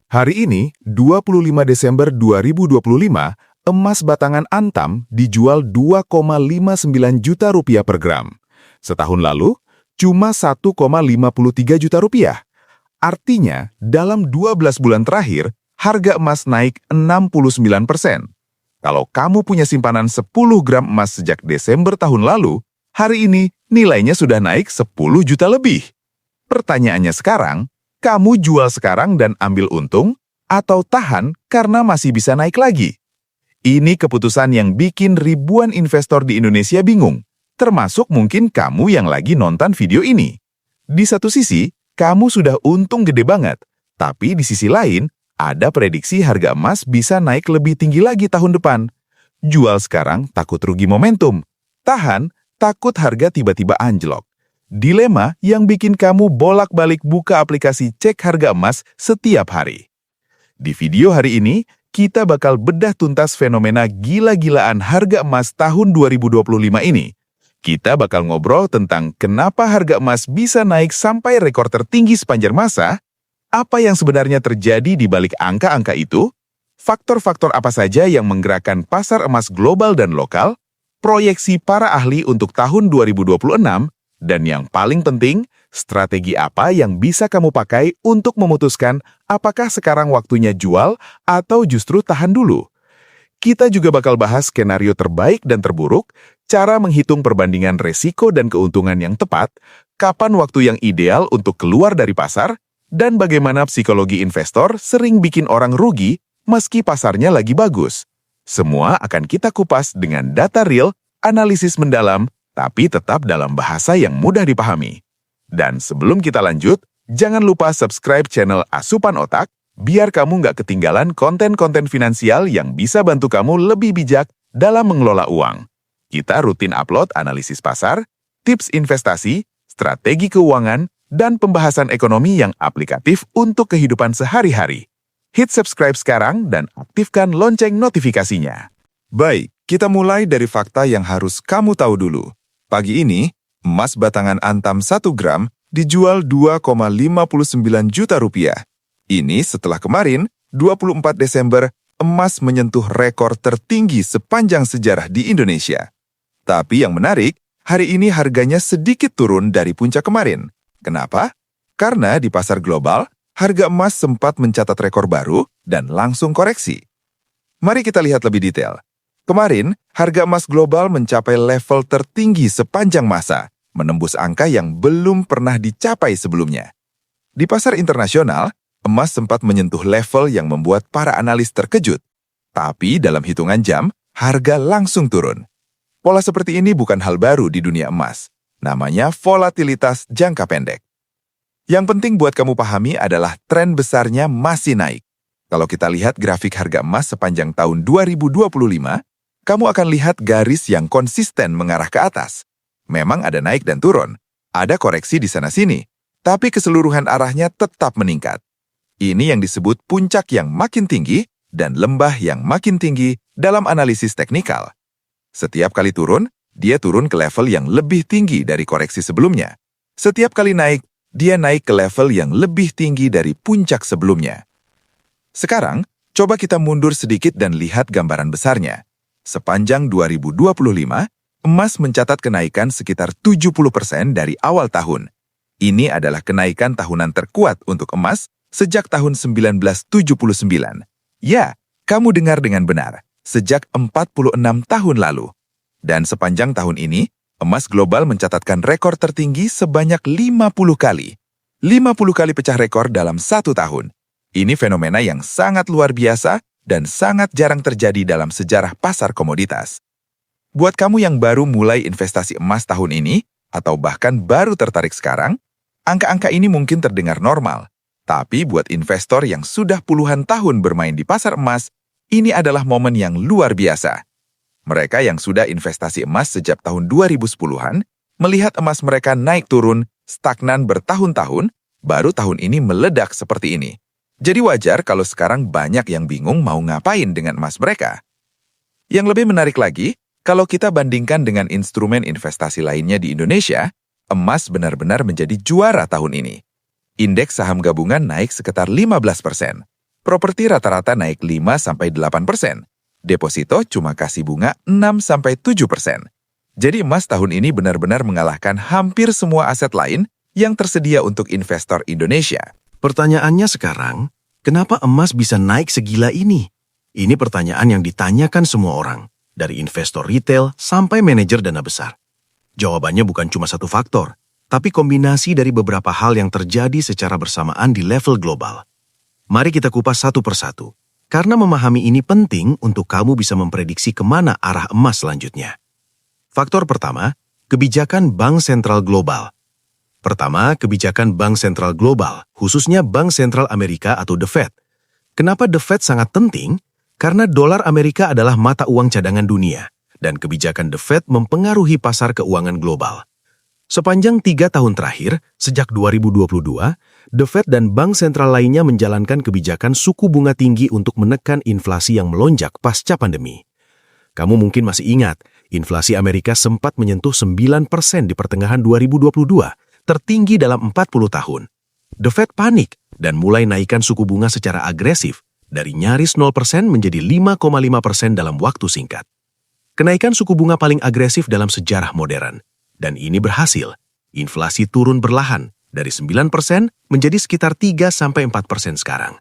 Hari ini, 25 Desember 2025, emas batangan Antam dijual 2,59 juta rupiah per gram. Setahun lalu, cuma 1,53 juta rupiah. Artinya, dalam 12 bulan terakhir, harga emas naik 69%. Kalau kamu punya simpanan 10 gram emas sejak Desember tahun lalu, hari ini nilainya sudah naik 10 juta lebih. Pertanyaannya sekarang, kamu jual sekarang dan ambil untung, atau tahan karena masih bisa naik lagi? Ini keputusan yang bikin ribuan investor di Indonesia bingung, termasuk mungkin kamu yang lagi nonton video ini. Di satu sisi, kamu sudah untung gede banget, tapi di sisi lain, ada prediksi harga emas bisa naik lebih tinggi lagi tahun depan. Jual sekarang takut rugi momentum, tahan takut harga tiba-tiba anjlok. Dilema yang bikin kamu bolak-balik buka aplikasi cek harga emas setiap hari. Di video hari ini, kita bakal bedah tuntas fenomena gila-gilaan harga emas tahun 2025 ini. Kita bakal ngobrol tentang kenapa harga emas bisa naik sampai rekor tertinggi sepanjang masa, apa yang sebenarnya terjadi di balik angka-angka itu, faktor-faktor apa saja yang menggerakkan pasar emas global dan lokal, proyeksi para ahli untuk tahun 2026, dan yang paling penting, strategi apa yang bisa kamu pakai untuk memutuskan apakah sekarang waktunya jual atau justru tahan dulu. Kita juga bakal bahas skenario terbaik dan terburuk, cara menghitung perbandingan resiko dan keuntungan yang tepat, kapan waktu yang ideal untuk keluar dari pasar, dan bagaimana psikologi investor sering bikin orang rugi meski pasarnya lagi bagus. Semua akan kita kupas dengan data real, analisis mendalam, tapi tetap dalam bahasa yang mudah dipahami. Dan sebelum kita lanjut, jangan lupa subscribe channel Asupan Otak, biar kamu nggak ketinggalan konten-konten finansial yang bisa bantu kamu lebih bijak dalam mengelola uang. Kita rutin upload analisis pasar, tips investasi, strategi keuangan, dan pembahasan ekonomi yang aplikatif untuk kehidupan sehari-hari. Hit subscribe sekarang dan aktifkan lonceng notifikasinya. Baik, kita mulai dari fakta yang harus kamu tahu dulu. Pagi ini, emas batangan Antam 1 gram dijual 2,59 juta rupiah. Ini setelah kemarin, 24 Desember, emas menyentuh rekor tertinggi sepanjang sejarah di Indonesia. Tapi yang menarik, hari ini harganya sedikit turun dari puncak kemarin. Kenapa? Karena di pasar global, harga emas sempat mencatat rekor baru dan langsung koreksi. Mari kita lihat lebih detail. Kemarin, harga emas global mencapai level tertinggi sepanjang masa, menembus angka yang belum pernah dicapai sebelumnya. Di pasar internasional, emas sempat menyentuh level yang membuat para analis terkejut. Tapi dalam hitungan jam, harga langsung turun. Pola seperti ini bukan hal baru di dunia emas. Namanya volatilitas jangka pendek. Yang penting buat kamu pahami adalah tren besarnya masih naik. Kalau kita lihat grafik harga emas sepanjang tahun 2025, kamu akan lihat garis yang konsisten mengarah ke atas. Memang ada naik dan turun, ada koreksi di sana-sini, tapi keseluruhan arahnya tetap meningkat. Ini yang disebut puncak yang makin tinggi dan lembah yang makin tinggi dalam analisis teknikal. Setiap kali turun, dia turun ke level yang lebih tinggi dari koreksi sebelumnya. Setiap kali naik, dia naik ke level yang lebih tinggi dari puncak sebelumnya. Sekarang, coba kita mundur sedikit dan lihat gambaran besarnya. Sepanjang 2025, emas mencatat kenaikan sekitar 70% dari awal tahun. Ini adalah kenaikan tahunan terkuat untuk emas sejak tahun 1979. Ya, kamu dengar dengan benar, sejak 46 tahun lalu. Dan sepanjang tahun ini, emas global mencatatkan rekor tertinggi sebanyak 50 kali. 50 kali pecah rekor dalam satu tahun. Ini fenomena yang sangat luar biasa dan sangat jarang terjadi dalam sejarah pasar komoditas. Buat kamu yang baru mulai investasi emas tahun ini, atau bahkan baru tertarik sekarang, angka-angka ini mungkin terdengar normal. Tapi buat investor yang sudah puluhan tahun bermain di pasar emas, ini adalah momen yang luar biasa. Mereka yang sudah investasi emas sejak tahun 2010-an, melihat emas mereka naik turun, stagnan bertahun-tahun, baru tahun ini meledak seperti ini. Jadi wajar kalau sekarang banyak yang bingung mau ngapain dengan emas mereka. Yang lebih menarik lagi, kalau kita bandingkan dengan instrumen investasi lainnya di Indonesia, emas benar-benar menjadi juara tahun ini. Indeks saham gabungan naik sekitar 15%. properti rata-rata naik 5-8%. Deposito cuma kasih bunga 6-7%. Jadi emas tahun ini benar-benar mengalahkan hampir semua aset lain yang tersedia untuk investor Indonesia. Pertanyaannya sekarang, kenapa emas bisa naik segila ini? Ini pertanyaan yang ditanyakan semua orang, dari investor retail sampai manajer dana besar. Jawabannya bukan cuma satu faktor, tapi kombinasi dari beberapa hal yang terjadi secara bersamaan di level global. Mari kita kupas satu persatu, karena memahami ini penting untuk kamu bisa memprediksi kemana arah emas selanjutnya. Faktor pertama, kebijakan Bank Sentral Global. Pertama, kebijakan Bank Sentral Global, khususnya Bank Sentral Amerika atau The Fed. Kenapa The Fed sangat penting? Karena dolar Amerika adalah mata uang cadangan dunia, dan kebijakan The Fed mempengaruhi pasar keuangan global. Sepanjang 3 tahun terakhir, sejak 2022, The Fed dan bank sentral lainnya menjalankan kebijakan suku bunga tinggi untuk menekan inflasi yang melonjak pasca pandemi. Kamu mungkin masih ingat, inflasi Amerika sempat menyentuh 9% di pertengahan 2022, tertinggi dalam 40 tahun. The Fed panik dan mulai naikkan suku bunga secara agresif, dari nyaris 0% menjadi 5,5% dalam waktu singkat. Kenaikan suku bunga paling agresif dalam sejarah modern. Dan ini berhasil. Inflasi turun perlahan dari 9% menjadi sekitar 3-4% sekarang.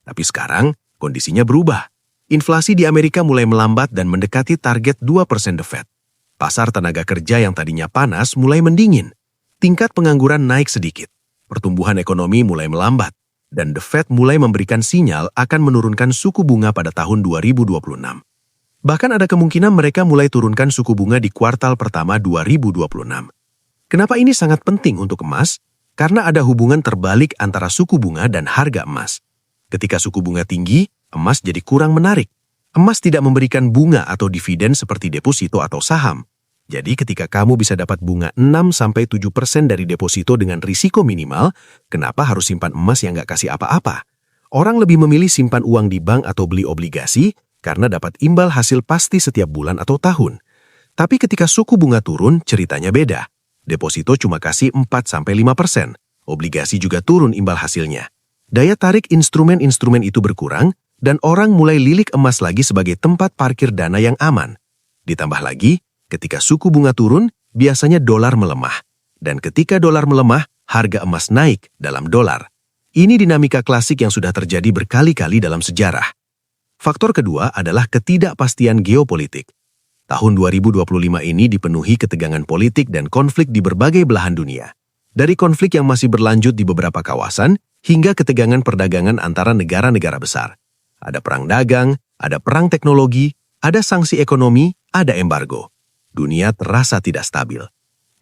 Tapi sekarang kondisinya berubah. Inflasi di Amerika mulai melambat dan mendekati target 2% The Fed. Pasar tenaga kerja yang tadinya panas mulai mendingin. Tingkat pengangguran naik sedikit. Pertumbuhan ekonomi mulai melambat. Dan The Fed mulai memberikan sinyal akan menurunkan suku bunga pada tahun 2026. Bahkan ada kemungkinan mereka mulai turunkan suku bunga di kuartal pertama 2026. Kenapa ini sangat penting untuk emas? Karena ada hubungan terbalik antara suku bunga dan harga emas. Ketika suku bunga tinggi, emas jadi kurang menarik. Emas tidak memberikan bunga atau dividen seperti deposito atau saham. Jadi ketika kamu bisa dapat bunga 6-7% dari deposito dengan risiko minimal, kenapa harus simpan emas yang nggak kasih apa-apa? Orang lebih memilih simpan uang di bank atau beli obligasi, karena dapat imbal hasil pasti setiap bulan atau tahun. Tapi ketika suku bunga turun, ceritanya beda. Deposito cuma kasih 4-5%. Obligasi juga turun imbal hasilnya. Daya tarik instrumen-instrumen itu berkurang, dan orang mulai lilik emas lagi sebagai tempat parkir dana yang aman. Ditambah lagi, ketika suku bunga turun, biasanya dolar melemah. Dan ketika dolar melemah, harga emas naik dalam dolar. Ini dinamika klasik yang sudah terjadi berkali-kali dalam sejarah. Faktor kedua adalah ketidakpastian geopolitik. Tahun 2025 ini dipenuhi ketegangan politik dan konflik di berbagai belahan dunia. Dari konflik yang masih berlanjut di beberapa kawasan, hingga ketegangan perdagangan antara negara-negara besar. Ada perang dagang, ada perang teknologi, ada sanksi ekonomi, ada embargo. Dunia terasa tidak stabil.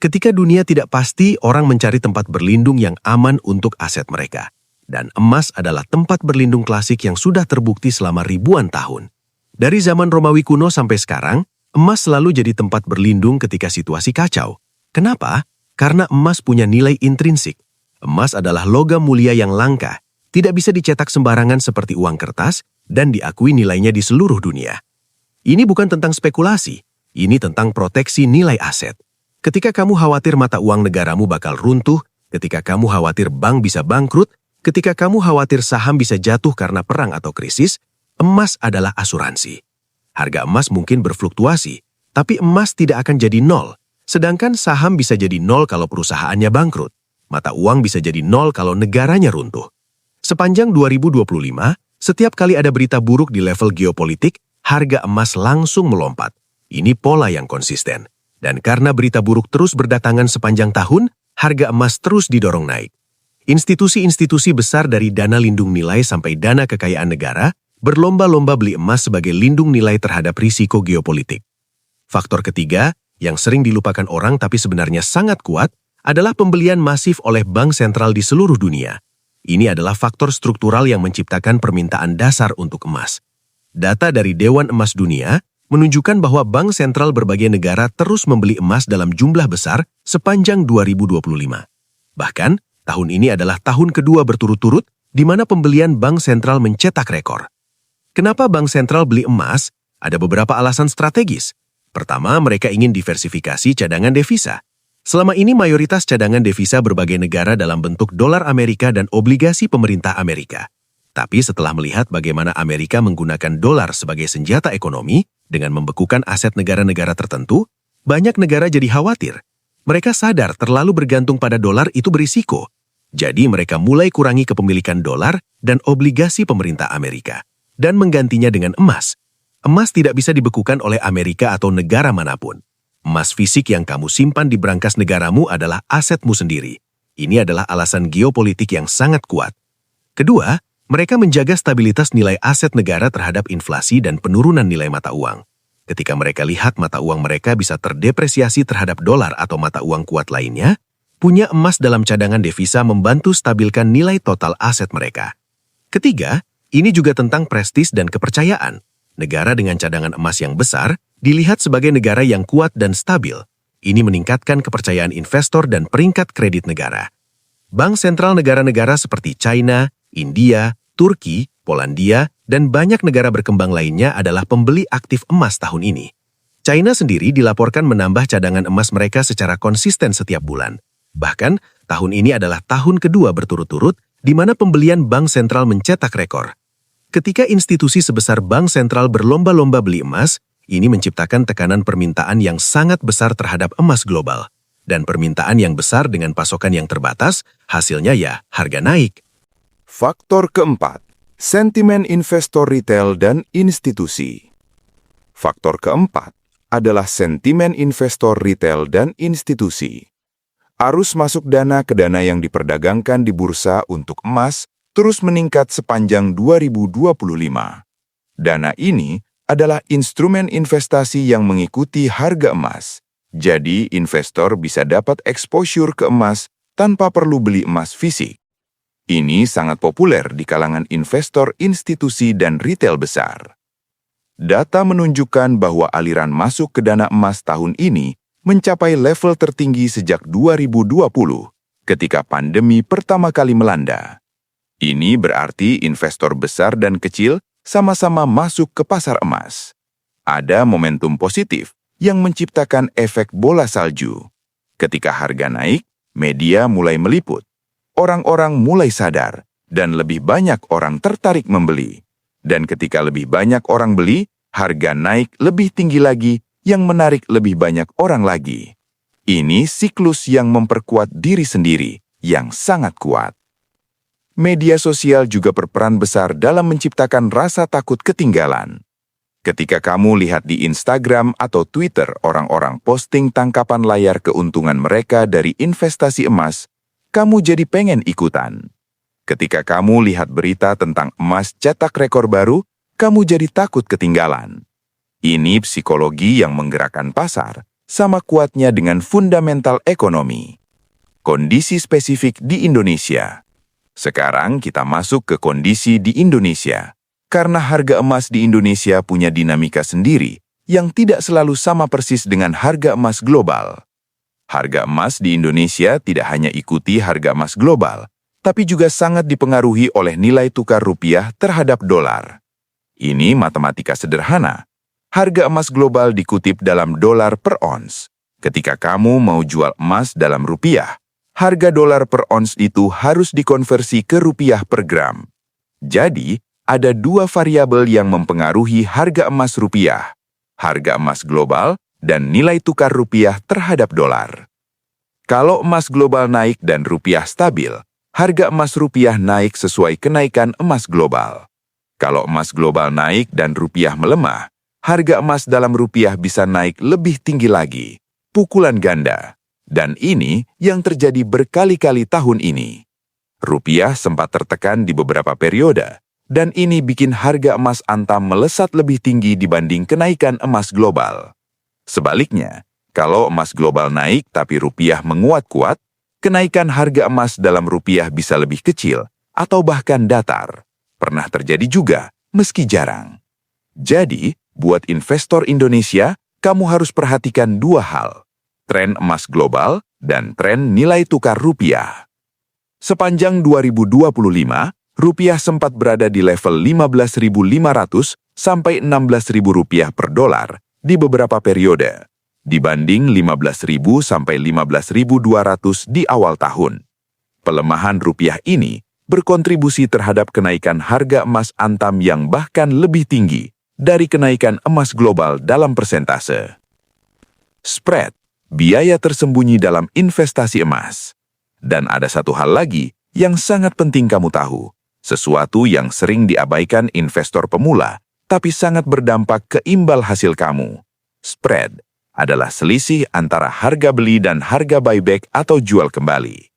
Ketika dunia tidak pasti, orang mencari tempat berlindung yang aman untuk aset mereka. Dan emas adalah tempat berlindung klasik yang sudah terbukti selama ribuan tahun. Dari zaman Romawi kuno sampai sekarang, emas selalu jadi tempat berlindung ketika situasi kacau. Kenapa? Karena emas punya nilai intrinsik. Emas adalah logam mulia yang langka, tidak bisa dicetak sembarangan seperti uang kertas, dan diakui nilainya di seluruh dunia. Ini bukan tentang spekulasi, ini tentang proteksi nilai aset. Ketika kamu khawatir mata uang negaramu bakal runtuh, ketika kamu khawatir bank bisa bangkrut, ketika kamu khawatir saham bisa jatuh karena perang atau krisis, emas adalah asuransi. Harga emas mungkin berfluktuasi, tapi emas tidak akan jadi nol. Sedangkan saham bisa jadi nol kalau perusahaannya bangkrut. Mata uang bisa jadi nol kalau negaranya runtuh. Sepanjang 2025, setiap kali ada berita buruk di level geopolitik, harga emas langsung melompat. Ini pola yang konsisten. Dan karena berita buruk terus berdatangan sepanjang tahun, harga emas terus didorong naik. Institusi-institusi besar dari dana lindung nilai sampai dana kekayaan negara berlomba-lomba beli emas sebagai lindung nilai terhadap risiko geopolitik. Faktor ketiga, yang sering dilupakan orang tapi sebenarnya sangat kuat, adalah pembelian masif oleh bank sentral di seluruh dunia. Ini adalah faktor struktural yang menciptakan permintaan dasar untuk emas. Data dari Dewan Emas Dunia menunjukkan bahwa bank sentral berbagai negara terus membeli emas dalam jumlah besar sepanjang 2025. Bahkan, tahun ini adalah tahun kedua berturut-turut di mana pembelian bank sentral mencetak rekor. Kenapa bank sentral beli emas? Ada beberapa alasan strategis. Pertama, mereka ingin diversifikasi cadangan devisa. Selama ini mayoritas cadangan devisa berbagai negara dalam bentuk dolar Amerika dan obligasi pemerintah Amerika. Tapi setelah melihat bagaimana Amerika menggunakan dolar sebagai senjata ekonomi dengan membekukan aset negara-negara tertentu, banyak negara jadi khawatir. Mereka sadar terlalu bergantung pada dolar itu berisiko. Jadi mereka mulai kurangi kepemilikan dolar dan obligasi pemerintah Amerika dan menggantinya dengan emas. Emas tidak bisa dibekukan oleh Amerika atau negara manapun. Emas fisik yang kamu simpan di brankas negaramu adalah asetmu sendiri. Ini adalah alasan geopolitik yang sangat kuat. Kedua, mereka menjaga stabilitas nilai aset negara terhadap inflasi dan penurunan nilai mata uang. Ketika mereka lihat mata uang mereka bisa terdepresiasi terhadap dolar atau mata uang kuat lainnya, punya emas dalam cadangan devisa membantu stabilkan nilai total aset mereka. Ketiga, ini juga tentang prestis dan kepercayaan. Negara dengan cadangan emas yang besar dilihat sebagai negara yang kuat dan stabil. Ini meningkatkan kepercayaan investor dan peringkat kredit negara. Bank sentral negara-negara seperti China, India, Turki, Polandia, dan banyak negara berkembang lainnya adalah pembeli aktif emas tahun ini. China sendiri dilaporkan menambah cadangan emas mereka secara konsisten setiap bulan. Bahkan, tahun ini adalah tahun kedua berturut-turut di mana pembelian bank sentral mencetak rekor. Ketika institusi sebesar bank sentral berlomba-lomba beli emas, ini menciptakan tekanan permintaan yang sangat besar terhadap emas global. Dan permintaan yang besar dengan pasokan yang terbatas, hasilnya ya harga naik. Faktor keempat, sentimen investor retail dan institusi. Faktor keempat adalah sentimen investor retail dan institusi. Arus masuk dana ke dana yang diperdagangkan di bursa untuk emas terus meningkat sepanjang 2025. Dana ini adalah instrumen investasi yang mengikuti harga emas. Jadi, investor bisa dapat exposure ke emas tanpa perlu beli emas fisik. Ini sangat populer di kalangan investor institusi dan retail besar. Data menunjukkan bahwa aliran masuk ke dana emas tahun ini mencapai level tertinggi sejak 2020, ketika pandemi pertama kali melanda. Ini berarti investor besar dan kecil sama-sama masuk ke pasar emas. Ada momentum positif yang menciptakan efek bola salju. Ketika harga naik, media mulai meliput. Orang-orang mulai sadar, dan lebih banyak orang tertarik membeli. Dan ketika lebih banyak orang beli, harga naik lebih tinggi lagi, yang menarik lebih banyak orang lagi. Ini siklus yang memperkuat diri sendiri, yang sangat kuat. Media sosial juga berperan besar dalam menciptakan rasa takut ketinggalan. Ketika kamu lihat di Instagram atau Twitter orang-orang posting tangkapan layar keuntungan mereka dari investasi emas, kamu jadi pengen ikutan. Ketika kamu lihat berita tentang emas cetak rekor baru, kamu jadi takut ketinggalan. Ini psikologi yang menggerakkan pasar, sama kuatnya dengan fundamental ekonomi. Kondisi spesifik di Indonesia. Sekarang kita masuk ke kondisi di Indonesia. Karena harga emas di Indonesia punya dinamika sendiri yang tidak selalu sama persis dengan harga emas global. Harga emas di Indonesia tidak hanya ikuti harga emas global, tapi juga sangat dipengaruhi oleh nilai tukar rupiah terhadap dolar. Ini matematika sederhana. Harga emas global dikutip dalam dolar per ons. Ketika kamu mau jual emas dalam rupiah, harga dolar per ons itu harus dikonversi ke rupiah per gram. Jadi, ada dua variabel yang mempengaruhi harga emas rupiah. Harga emas global dan nilai tukar rupiah terhadap dolar. Kalau emas global naik dan rupiah stabil, harga emas rupiah naik sesuai kenaikan emas global. Kalau emas global naik dan rupiah melemah, harga emas dalam rupiah bisa naik lebih tinggi lagi, pukulan ganda. Dan ini yang terjadi berkali-kali tahun ini. Rupiah sempat tertekan di beberapa periode, dan ini bikin harga emas Antam melesat lebih tinggi dibanding kenaikan emas global. Sebaliknya, kalau emas global naik tapi rupiah menguat kuat, kenaikan harga emas dalam rupiah bisa lebih kecil atau bahkan datar. Pernah terjadi juga, meski jarang. Jadi, buat investor Indonesia, kamu harus perhatikan dua hal, tren emas global dan tren nilai tukar rupiah. Sepanjang 2025, rupiah sempat berada di level 15.500 sampai 16.000 rupiah per dolar di beberapa periode, dibanding 15.000 sampai 15.200 di awal tahun. Pelemahan rupiah ini berkontribusi terhadap kenaikan harga emas Antam yang bahkan lebih tinggi dari kenaikan emas global dalam persentase. Spread, biaya tersembunyi dalam investasi emas. Dan ada satu hal lagi yang sangat penting kamu tahu, sesuatu yang sering diabaikan investor pemula, tapi sangat berdampak ke imbal hasil kamu. Spread adalah selisih antara harga beli dan harga buyback atau jual kembali.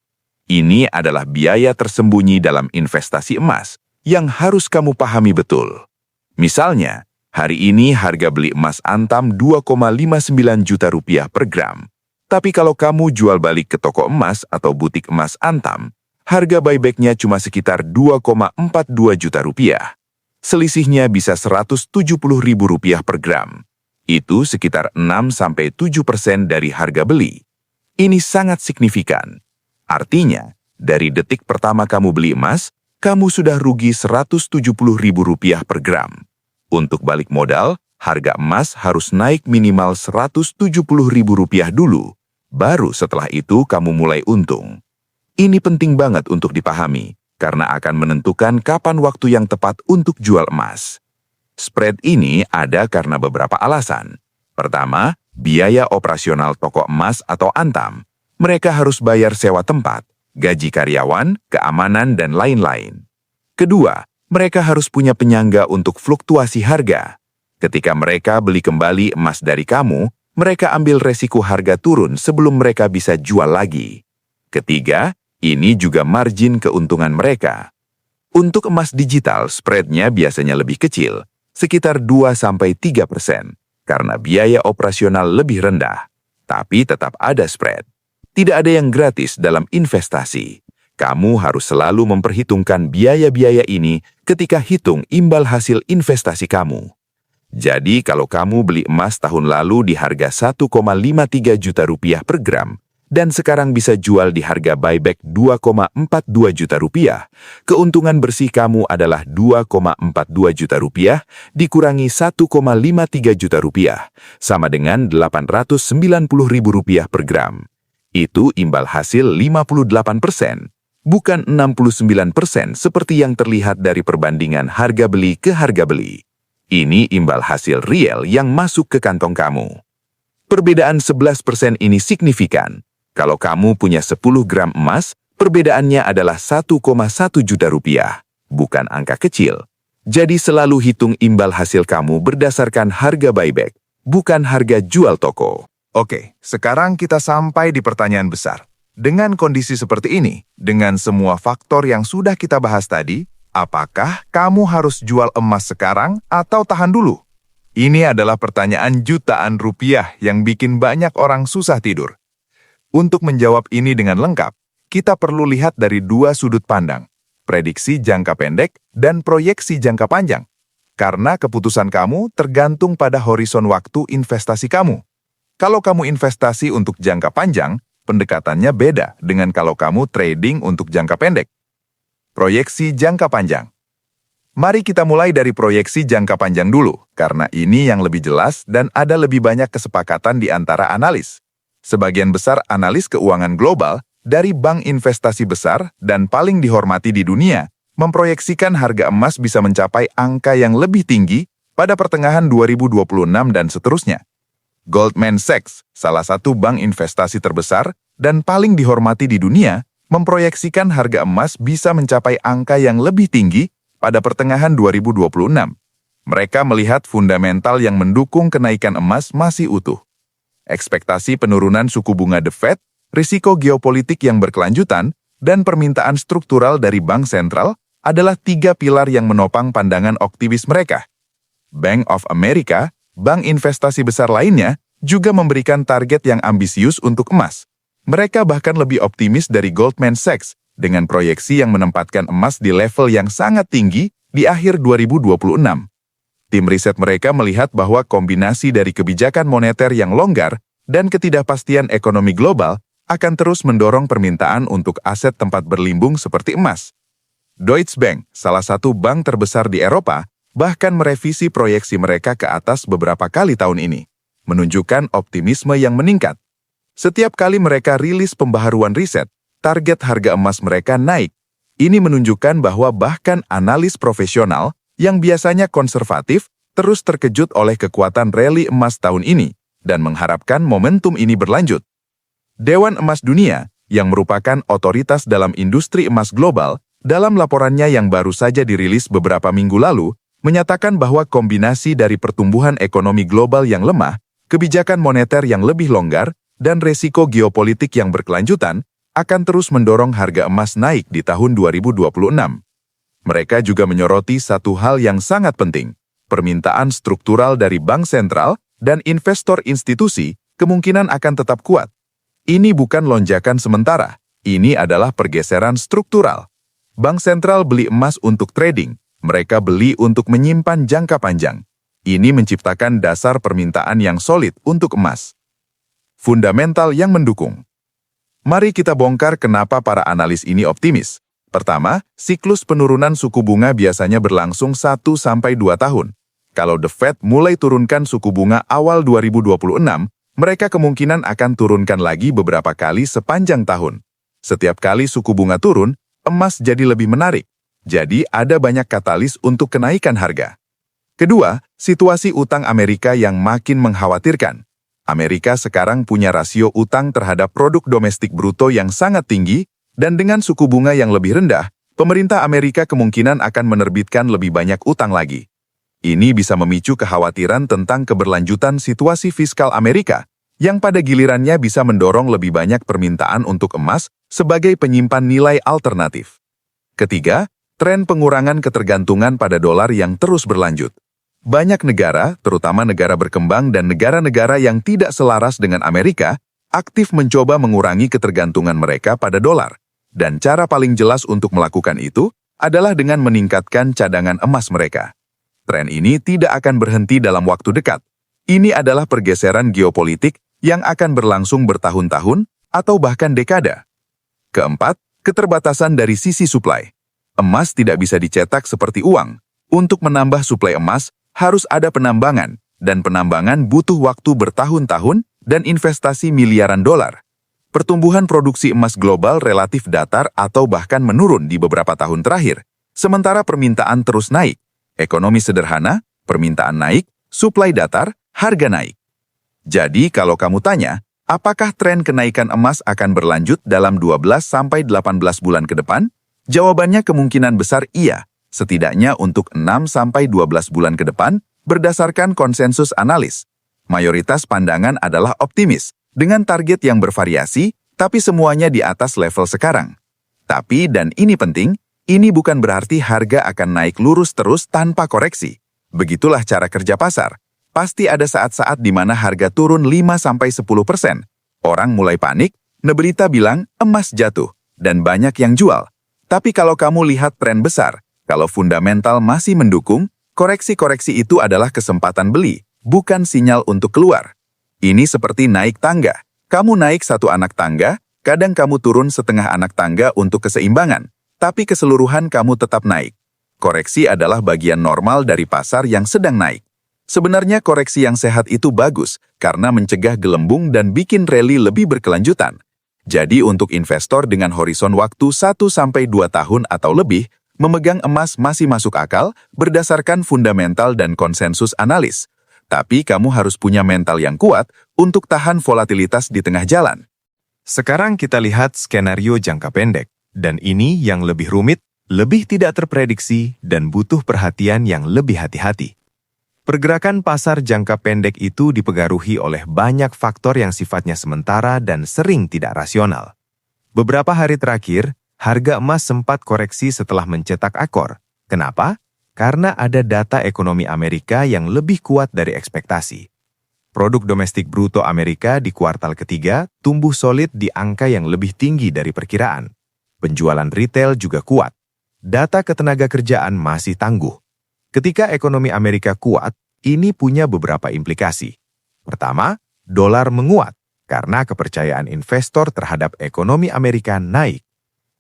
Ini adalah biaya tersembunyi dalam investasi emas yang harus kamu pahami betul. Misalnya, hari ini harga beli emas Antam 2,59 juta rupiah per gram. Tapi kalau kamu jual balik ke toko emas atau butik emas Antam, harga buybacknya cuma sekitar 2,42 juta rupiah. Selisihnya bisa 170 ribu rupiah per gram. Itu sekitar 6-7% dari harga beli. Ini sangat signifikan. Artinya, dari detik pertama kamu beli emas, kamu sudah rugi 170 ribu rupiah per gram. Untuk balik modal, harga emas harus naik minimal 170 ribu rupiah dulu. Baru setelah itu kamu mulai untung. Ini penting banget untuk dipahami, karena akan menentukan kapan waktu yang tepat untuk jual emas. Spread ini ada karena beberapa alasan. Pertama, biaya operasional toko emas atau Antam. Mereka harus bayar sewa tempat, gaji karyawan, keamanan, dan lain-lain. Kedua, mereka harus punya penyangga untuk fluktuasi harga. Ketika mereka beli kembali emas dari kamu, mereka ambil resiko harga turun sebelum mereka bisa jual lagi. Ketiga, ini juga margin keuntungan mereka. Untuk emas digital, spreadnya biasanya lebih kecil, sekitar 2-3%, karena biaya operasional lebih rendah. Tapi tetap ada spread. Tidak ada yang gratis dalam investasi. Kamu harus selalu memperhitungkan biaya-biaya ini ketika hitung imbal hasil investasi kamu. Jadi kalau kamu beli emas tahun lalu di harga 1,53 juta rupiah per gram, dan sekarang bisa jual di harga buyback 2,42 juta rupiah, keuntungan bersih kamu adalah 2,42 juta rupiah dikurangi 1,53 juta rupiah, sama dengan 890 ribu rupiah per gram. Itu imbal hasil 58%, bukan 69% seperti yang terlihat dari perbandingan harga beli ke harga beli. Ini imbal hasil real yang masuk ke kantong kamu. Perbedaan 11% ini signifikan. Kalau kamu punya 10 gram emas, perbedaannya adalah 1,1 juta rupiah, bukan angka kecil. Jadi selalu hitung imbal hasil kamu berdasarkan harga buyback, bukan harga jual toko. Oke, sekarang kita sampai di pertanyaan besar. Dengan kondisi seperti ini, dengan semua faktor yang sudah kita bahas tadi, apakah kamu harus jual emas sekarang atau tahan dulu? Ini adalah pertanyaan jutaan rupiah yang bikin banyak orang susah tidur. Untuk menjawab ini dengan lengkap, kita perlu lihat dari dua sudut pandang, prediksi jangka pendek dan proyeksi jangka panjang. Karena keputusan kamu tergantung pada horizon waktu investasi kamu. Kalau kamu investasi untuk jangka panjang, pendekatannya beda dengan kalau kamu trading untuk jangka pendek. Proyeksi jangka panjang. Mari kita mulai dari proyeksi jangka panjang dulu, karena ini yang lebih jelas dan ada lebih banyak kesepakatan di antara analis. Sebagian besar analis keuangan global dari bank investasi besar dan paling dihormati di dunia memproyeksikan harga emas bisa mencapai angka yang lebih tinggi pada pertengahan 2026 dan seterusnya. Goldman Sachs, salah satu bank investasi terbesar dan paling dihormati di dunia, memproyeksikan harga emas bisa mencapai angka yang lebih tinggi pada pertengahan 2026. Mereka melihat fundamental yang mendukung kenaikan emas masih utuh. Ekspektasi penurunan suku bunga The Fed, risiko geopolitik yang berkelanjutan, dan permintaan struktural dari bank sentral adalah tiga pilar yang menopang pandangan optimis mereka. Bank of America, bank investasi besar lainnya, juga memberikan target yang ambisius untuk emas. Mereka bahkan lebih optimis dari Goldman Sachs, dengan proyeksi yang menempatkan emas di level yang sangat tinggi di akhir 2026. Tim riset mereka melihat bahwa kombinasi dari kebijakan moneter yang longgar dan ketidakpastian ekonomi global akan terus mendorong permintaan untuk aset tempat berlimbung seperti emas. Deutsche Bank, salah satu bank terbesar di Eropa, bahkan merevisi proyeksi mereka ke atas beberapa kali tahun ini, menunjukkan optimisme yang meningkat. Setiap kali mereka rilis pembaharuan riset, target harga emas mereka naik. Ini menunjukkan bahwa bahkan analis profesional yang biasanya konservatif terus terkejut oleh kekuatan rally emas tahun ini dan mengharapkan momentum ini berlanjut. Dewan Emas Dunia, yang merupakan otoritas dalam industri emas global, dalam laporannya yang baru saja dirilis beberapa minggu lalu, menyatakan bahwa kombinasi dari pertumbuhan ekonomi global yang lemah, kebijakan moneter yang lebih longgar, dan resiko geopolitik yang berkelanjutan akan terus mendorong harga emas naik di tahun 2026. Mereka juga menyoroti satu hal yang sangat penting, permintaan struktural dari bank sentral dan investor institusi kemungkinan akan tetap kuat. Ini bukan lonjakan sementara, ini adalah pergeseran struktural. Bank sentral beli emas untuk trading, mereka beli untuk menyimpan jangka panjang. Ini menciptakan dasar permintaan yang solid untuk emas. Fundamental yang mendukung. Mari kita bongkar kenapa para analis ini optimis. Pertama, siklus penurunan suku bunga biasanya berlangsung 1-2 tahun. Kalau The Fed mulai turunkan suku bunga awal 2026, mereka kemungkinan akan turunkan lagi beberapa kali sepanjang tahun. Setiap kali suku bunga turun, emas jadi lebih menarik. Jadi ada banyak katalis untuk kenaikan harga. Kedua, situasi utang Amerika yang makin mengkhawatirkan. Amerika sekarang punya rasio utang terhadap produk domestik bruto yang sangat tinggi, dan dengan suku bunga yang lebih rendah, pemerintah Amerika kemungkinan akan menerbitkan lebih banyak utang lagi. Ini bisa memicu kekhawatiran tentang keberlanjutan situasi fiskal Amerika, yang pada gilirannya bisa mendorong lebih banyak permintaan untuk emas sebagai penyimpan nilai alternatif. Ketiga, tren pengurangan ketergantungan pada dolar yang terus berlanjut. Banyak negara, terutama negara berkembang dan negara-negara yang tidak selaras dengan Amerika, aktif mencoba mengurangi ketergantungan mereka pada dolar. Dan cara paling jelas untuk melakukan itu adalah dengan meningkatkan cadangan emas mereka. Tren ini tidak akan berhenti dalam waktu dekat. Ini adalah pergeseran geopolitik yang akan berlangsung bertahun-tahun atau bahkan dekada. Keempat, keterbatasan dari sisi suplai. Emas tidak bisa dicetak seperti uang. Untuk menambah suplai emas, harus ada penambangan, dan penambangan butuh waktu bertahun-tahun dan investasi miliaran dolar. Pertumbuhan produksi emas global relatif datar atau bahkan menurun di beberapa tahun terakhir, sementara permintaan terus naik. Ekonomi sederhana, permintaan naik, suplai datar, harga naik. Jadi kalau kamu tanya, apakah tren kenaikan emas akan berlanjut dalam 12-18 bulan ke depan? Jawabannya kemungkinan besar iya. Setidaknya untuk 6-12 bulan ke depan, berdasarkan konsensus analis. Mayoritas pandangan adalah optimis, dengan target yang bervariasi, tapi semuanya di atas level sekarang. Tapi, dan ini penting, ini bukan berarti harga akan naik lurus terus tanpa koreksi. Begitulah cara kerja pasar. Pasti ada saat-saat di mana harga turun 5-10%. Orang mulai panik, berita bilang emas jatuh, dan banyak yang jual. Tapi kalau kamu lihat tren besar, kalau fundamental masih mendukung, koreksi-koreksi itu adalah kesempatan beli, bukan sinyal untuk keluar. Ini seperti naik tangga. Kamu naik satu anak tangga, kadang kamu turun setengah anak tangga untuk keseimbangan, tapi keseluruhan kamu tetap naik. Koreksi adalah bagian normal dari pasar yang sedang naik. Sebenarnya koreksi yang sehat itu bagus, karena mencegah gelembung dan bikin rally lebih berkelanjutan. Jadi untuk investor dengan horizon waktu 1-2 tahun atau lebih, memegang emas masih masuk akal berdasarkan fundamental dan konsensus analis. Tapi kamu harus punya mental yang kuat untuk tahan volatilitas di tengah jalan. Sekarang kita lihat skenario jangka pendek. Dan ini yang lebih rumit, lebih tidak terprediksi, dan butuh perhatian yang lebih hati-hati. Pergerakan pasar jangka pendek itu dipengaruhi oleh banyak faktor yang sifatnya sementara dan sering tidak rasional. Beberapa hari terakhir, harga emas sempat koreksi setelah mencetak akor. Kenapa? Karena ada data ekonomi Amerika yang lebih kuat dari ekspektasi. Produk domestik bruto Amerika di kuartal ketiga tumbuh solid di angka yang lebih tinggi dari perkiraan. Penjualan retail juga kuat. Data ketenaga kerjaan masih tangguh. Ketika ekonomi Amerika kuat, ini punya beberapa implikasi. Pertama, dolar menguat karena kepercayaan investor terhadap ekonomi Amerika naik.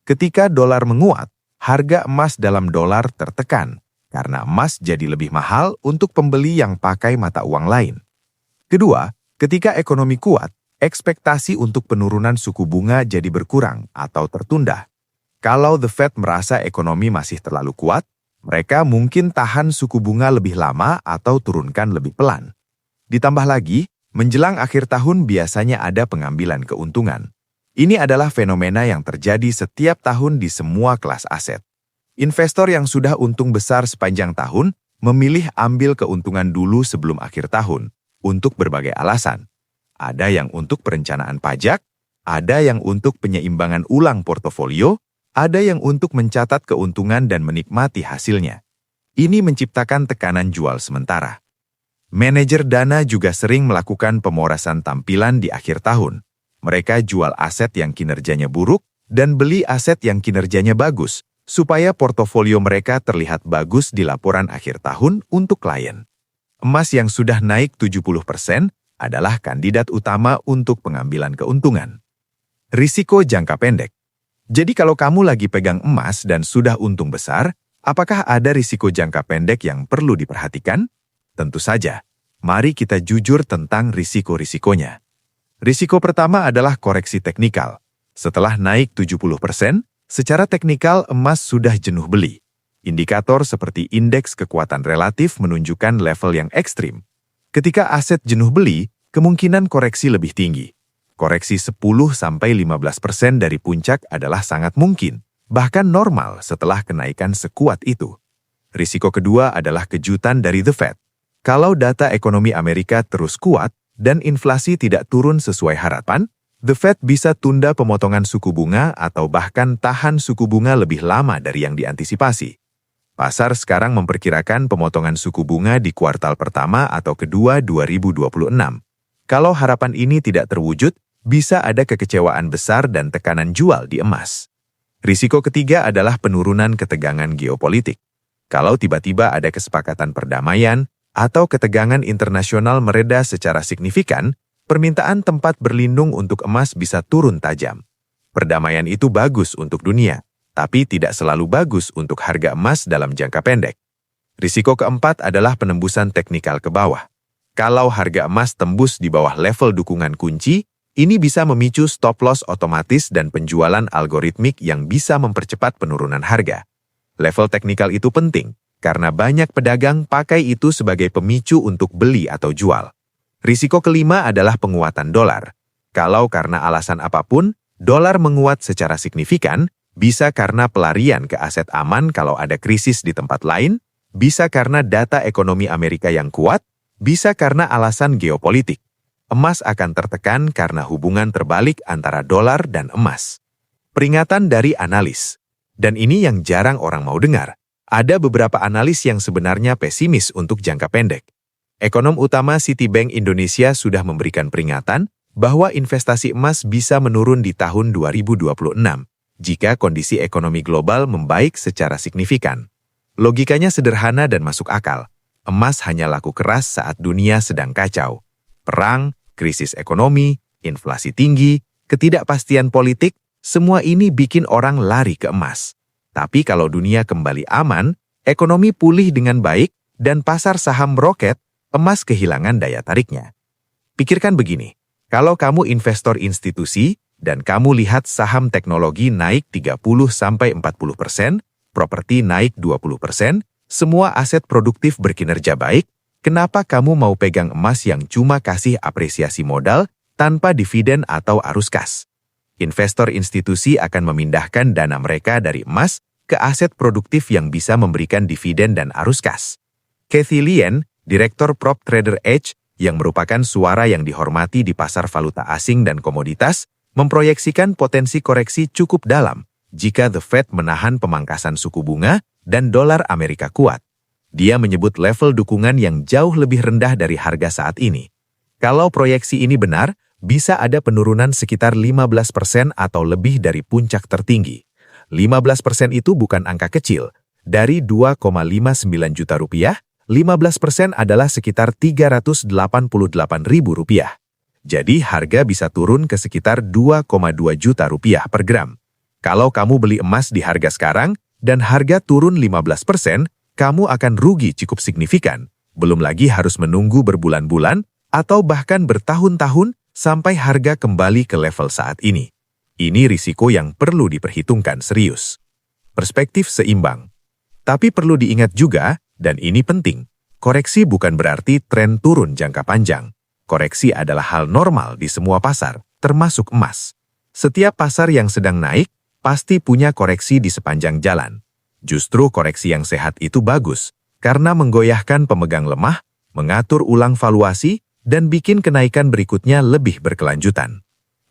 Ketika dolar menguat, harga emas dalam dolar tertekan karena emas jadi lebih mahal untuk pembeli yang pakai mata uang lain. Kedua, ketika ekonomi kuat, ekspektasi untuk penurunan suku bunga jadi berkurang atau tertunda. Kalau The Fed merasa ekonomi masih terlalu kuat, mereka mungkin tahan suku bunga lebih lama atau turunkan lebih pelan. Ditambah lagi, menjelang akhir tahun biasanya ada pengambilan keuntungan. Ini adalah fenomena yang terjadi setiap tahun di semua kelas aset. Investor yang sudah untung besar sepanjang tahun memilih ambil keuntungan dulu sebelum akhir tahun untuk berbagai alasan. Ada yang untuk perencanaan pajak, ada yang untuk penyeimbangan ulang portofolio, ada yang untuk mencatat keuntungan dan menikmati hasilnya. Ini menciptakan tekanan jual sementara. Manajer dana juga sering melakukan pemorosan tampilan di akhir tahun. Mereka jual aset yang kinerjanya buruk dan beli aset yang kinerjanya bagus, supaya portofolio mereka terlihat bagus di laporan akhir tahun untuk klien. Emas yang sudah naik 70% adalah kandidat utama untuk pengambilan keuntungan. Risiko jangka pendek. Jadi kalau kamu lagi pegang emas dan sudah untung besar, apakah ada risiko jangka pendek yang perlu diperhatikan? Tentu saja. Mari kita jujur tentang risiko-risikonya. Risiko pertama adalah koreksi teknikal. Setelah naik 70%, secara teknikal emas sudah jenuh beli. Indikator seperti indeks kekuatan relatif menunjukkan level yang ekstrim. Ketika aset jenuh beli, kemungkinan koreksi lebih tinggi. Koreksi 10-15% dari puncak adalah sangat mungkin, bahkan normal setelah kenaikan sekuat itu. Risiko kedua adalah kejutan dari The Fed. Kalau data ekonomi Amerika terus kuat dan inflasi tidak turun sesuai harapan, The Fed bisa tunda pemotongan suku bunga atau bahkan tahan suku bunga lebih lama dari yang diantisipasi. Pasar sekarang memperkirakan pemotongan suku bunga di kuartal pertama atau kedua 2026. Kalau harapan ini tidak terwujud, bisa ada kekecewaan besar dan tekanan jual di emas. Risiko ketiga adalah penurunan ketegangan geopolitik. Kalau tiba-tiba ada kesepakatan perdamaian atau ketegangan internasional mereda secara signifikan, permintaan tempat berlindung untuk emas bisa turun tajam. Perdamaian itu bagus untuk dunia, tapi tidak selalu bagus untuk harga emas dalam jangka pendek. Risiko keempat adalah penembusan teknikal ke bawah. Kalau harga emas tembus di bawah level dukungan kunci, ini bisa memicu stop loss otomatis dan penjualan algoritmik yang bisa mempercepat penurunan harga. Level teknikal itu penting, karena banyak pedagang pakai itu sebagai pemicu untuk beli atau jual. Risiko kelima adalah penguatan dolar. Kalau karena alasan apapun, dolar menguat secara signifikan, bisa karena pelarian ke aset aman kalau ada krisis di tempat lain, bisa karena data ekonomi Amerika yang kuat, bisa karena alasan geopolitik. Emas akan tertekan karena hubungan terbalik antara dolar dan emas. Peringatan dari analis. Dan ini yang jarang orang mau dengar. Ada beberapa analis yang sebenarnya pesimis untuk jangka pendek. Ekonom utama Citibank Indonesia sudah memberikan peringatan bahwa investasi emas bisa menurun di tahun 2026 jika kondisi ekonomi global membaik secara signifikan. Logikanya sederhana dan masuk akal. Emas hanya laku keras saat dunia sedang kacau. Perang, krisis ekonomi, inflasi tinggi, ketidakpastian politik, semua ini bikin orang lari ke emas. Tapi kalau dunia kembali aman, ekonomi pulih dengan baik, dan pasar saham meroket, emas kehilangan daya tariknya. Pikirkan begini, kalau kamu investor institusi, dan kamu lihat saham teknologi naik 30-40%, properti naik 20%, semua aset produktif berkinerja baik, kenapa kamu mau pegang emas yang cuma kasih apresiasi modal tanpa dividen atau arus kas? Investor institusi akan memindahkan dana mereka dari emas ke aset produktif yang bisa memberikan dividen dan arus kas. Kathy Lien, Direktur Prop Trader Edge, yang merupakan suara yang dihormati di pasar valuta asing dan komoditas, memproyeksikan potensi koreksi cukup dalam jika The Fed menahan pemangkasan suku bunga dan dolar Amerika kuat. Dia menyebut level dukungan yang jauh lebih rendah dari harga saat ini. Kalau proyeksi ini benar, bisa ada penurunan sekitar 15% atau lebih dari puncak tertinggi. 15% itu bukan angka kecil. Dari 2,59 juta rupiah, 15% adalah sekitar Rp388.000. Jadi harga bisa turun ke sekitar 2,2 juta rupiah per gram. Kalau kamu beli emas di harga sekarang dan harga turun 15%, kamu akan rugi cukup signifikan. Belum lagi harus menunggu berbulan-bulan atau bahkan bertahun-tahun sampai harga kembali ke level saat ini. Ini risiko yang perlu diperhitungkan serius. Perspektif seimbang. Tapi perlu diingat juga, dan ini penting, koreksi bukan berarti tren turun jangka panjang. Koreksi adalah hal normal di semua pasar, termasuk emas. Setiap pasar yang sedang naik, pasti punya koreksi di sepanjang jalan. Justru koreksi yang sehat itu bagus, karena menggoyahkan pemegang lemah, mengatur ulang valuasi, dan bikin kenaikan berikutnya lebih berkelanjutan.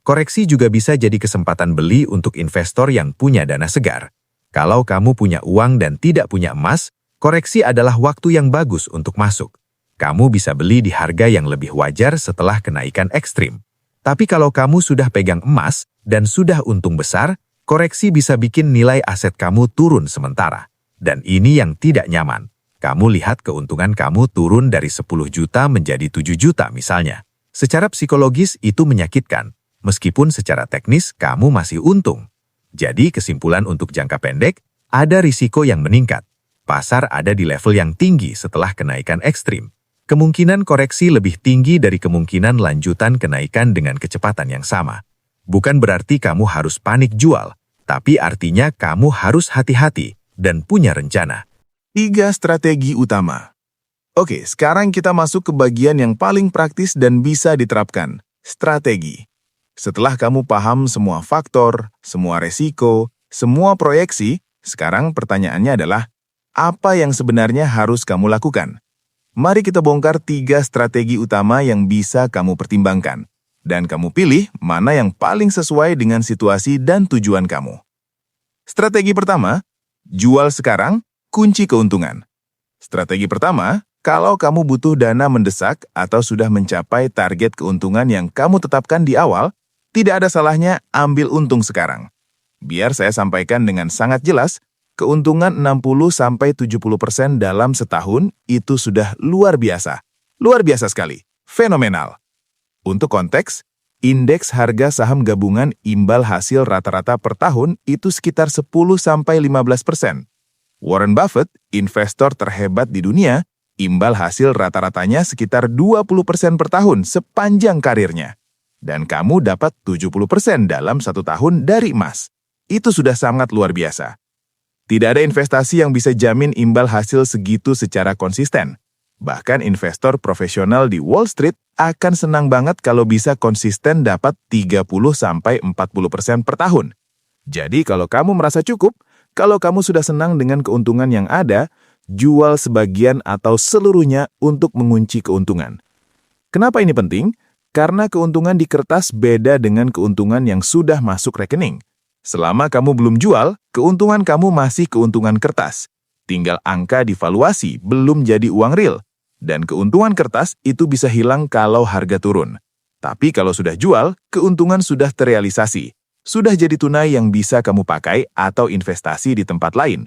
Koreksi juga bisa jadi kesempatan beli untuk investor yang punya dana segar. Kalau kamu punya uang dan tidak punya emas, koreksi adalah waktu yang bagus untuk masuk. Kamu bisa beli di harga yang lebih wajar setelah kenaikan ekstrim. Tapi kalau kamu sudah pegang emas dan sudah untung besar, koreksi bisa bikin nilai aset kamu turun sementara. Dan ini yang tidak nyaman. Kamu lihat keuntungan kamu turun dari 10 juta menjadi 7 juta misalnya. Secara psikologis itu menyakitkan, meskipun secara teknis kamu masih untung. Jadi kesimpulan untuk jangka pendek, ada risiko yang meningkat. Pasar ada di level yang tinggi setelah kenaikan ekstrim. Kemungkinan koreksi lebih tinggi dari kemungkinan lanjutan kenaikan dengan kecepatan yang sama. Bukan berarti kamu harus panik jual, tapi artinya kamu harus hati-hati dan punya rencana. 3 strategi utama. Oke, sekarang kita masuk ke bagian yang paling praktis dan bisa diterapkan. Strategi. Setelah kamu paham semua faktor, semua resiko, semua proyeksi, sekarang pertanyaannya adalah, apa yang sebenarnya harus kamu lakukan? Mari kita bongkar 3 strategi utama yang bisa kamu pertimbangkan. Dan kamu pilih mana yang paling sesuai dengan situasi dan tujuan kamu. Strategi pertama, jual sekarang, kunci keuntungan. Strategi pertama, kalau kamu butuh dana mendesak atau sudah mencapai target keuntungan yang kamu tetapkan di awal, tidak ada salahnya ambil untung sekarang. Biar saya sampaikan dengan sangat jelas, keuntungan 60-70% dalam setahun itu sudah luar biasa. Luar biasa sekali. Fenomenal. Untuk konteks, indeks harga saham gabungan imbal hasil rata-rata per tahun itu sekitar 10-15%. Warren Buffett, investor terhebat di dunia, imbal hasil rata-ratanya sekitar 20% per tahun sepanjang karirnya. Dan kamu dapat 70% dalam 1 tahun dari emas. Itu sudah sangat luar biasa. Tidak ada investasi yang bisa jamin imbal hasil segitu secara konsisten. Bahkan investor profesional di Wall Street akan senang banget kalau bisa konsisten dapat 30-40% per tahun. Jadi kalau kamu merasa cukup, kalau kamu sudah senang dengan keuntungan yang ada, jual sebagian atau seluruhnya untuk mengunci keuntungan. Kenapa ini penting? Karena keuntungan di kertas beda dengan keuntungan yang sudah masuk rekening. Selama kamu belum jual, keuntungan kamu masih keuntungan kertas. Tinggal angka di valuasi, belum jadi uang real. Dan keuntungan kertas itu bisa hilang kalau harga turun. Tapi kalau sudah jual, keuntungan sudah terrealisasi. Sudah jadi tunai yang bisa kamu pakai atau investasi di tempat lain.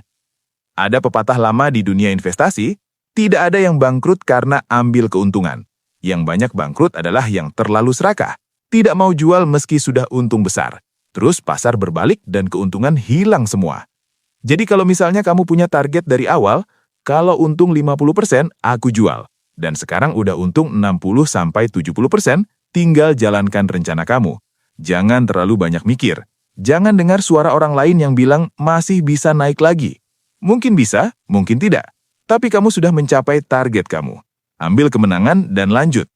Ada pepatah lama di dunia investasi, tidak ada yang bangkrut karena ambil keuntungan. Yang banyak bangkrut adalah yang terlalu serakah, tidak mau jual meski sudah untung besar. Terus pasar berbalik dan keuntungan hilang semua. Jadi kalau misalnya kamu punya target dari awal, kalau untung 50%, aku jual. Dan sekarang udah untung 60-70%, tinggal jalankan rencana kamu. Jangan terlalu banyak mikir. Jangan dengar suara orang lain yang bilang masih bisa naik lagi. Mungkin bisa, mungkin tidak. Tapi kamu sudah mencapai target kamu. Ambil kemenangan dan lanjut.